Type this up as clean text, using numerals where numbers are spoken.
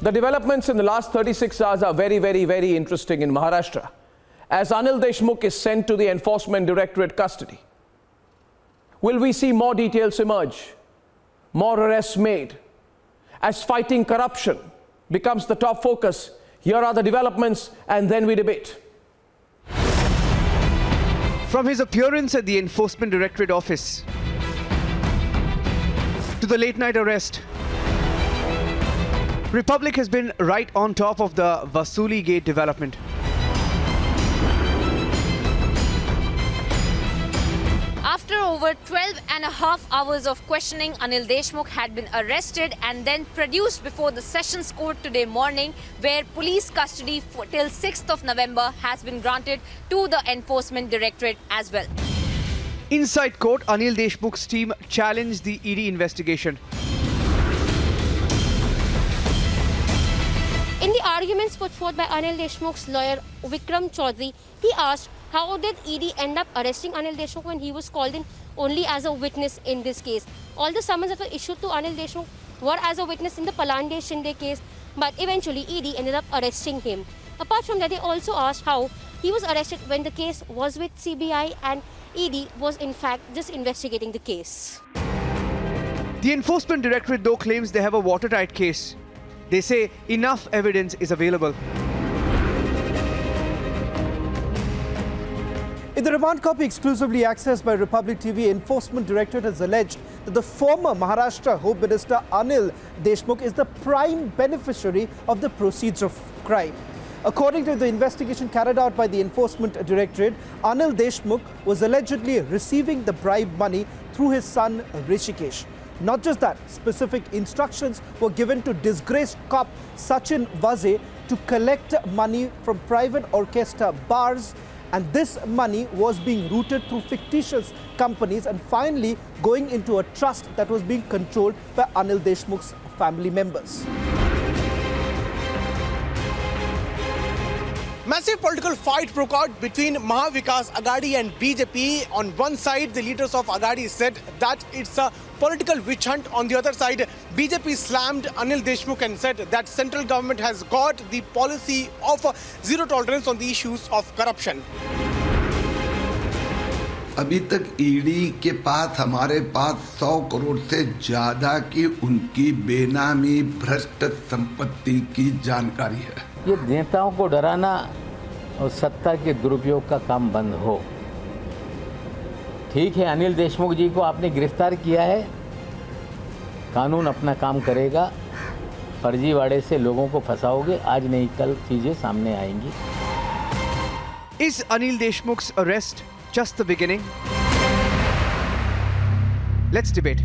The developments in the last 36 hours are very, very, very interesting in Maharashtra, as Anil Deshmukh is sent to the Enforcement Directorate custody. Will we see more details emerge, more arrests made, as fighting corruption becomes the top focus? Here are the developments, and then we debate. From his appearance at the Enforcement Directorate office to the late-night arrest, Republic has been right on top of the Vasuli Gate development. After over 12 and a half hours of questioning, Anil Deshmukh had been arrested and then produced before the Sessions Court today morning, where police custody till 6th of November has been granted to the Enforcement Directorate as well. Inside court, Anil Deshmukh's team challenged the ED investigation. In the arguments put forth by Anil Deshmukh's lawyer Vikram Chaudhary, he asked how did ED end up arresting Anil Deshmukh when he was called in only as a witness in this case. All the summons that were issued to Anil Deshmukh were as a witness in the Palange Shinde case, but eventually ED ended up arresting him. Apart from that, they also asked how he was arrested when the case was with CBI and ED was in fact just investigating the case. The Enforcement Directorate though claims they have a watertight case. They say enough evidence is available. In the remand copy exclusively accessed by Republic TV, Enforcement Directorate has alleged that the former Maharashtra Home Minister Anil Deshmukh is the prime beneficiary of the proceeds of crime. According to the investigation carried out by the Enforcement Directorate, Anil Deshmukh was allegedly receiving the bribe money through his son Rishikesh. Not just that, specific instructions were given to disgraced cop Sachin Vaze to collect money from private orchestra bars, and this money was being routed through fictitious companies and finally going into a trust that was being controlled by Anil Deshmukh's family members. Massive political fight broke out between Mahavikas Aghadi and BJP. On one side, the leaders of Aghadi said that it's a political witch hunt. On the other side, BJP slammed Anil Deshmukh and said that central government has got the policy of zero tolerance on the issues of corruption. अभी तक ED के पास हमारे पास 100 करोड़ से ज्यादा की उनकी बेनामी भ्रष्ट संपत्ति की जानकारी है। ये नेताओं को डराना और सत्ता के दुरुपयोग का काम बंद हो। ठीक है, अनिल देशमुख जी को आपने गिरफ्तार किया है, कानून अपना काम करेगा। फर्जीवाड़े से लोगों को फंसाओगे, आज नहीं कल चीजें सामने आएंगी। Is Anil Deshmukh's arrest just the beginning? Let's debate.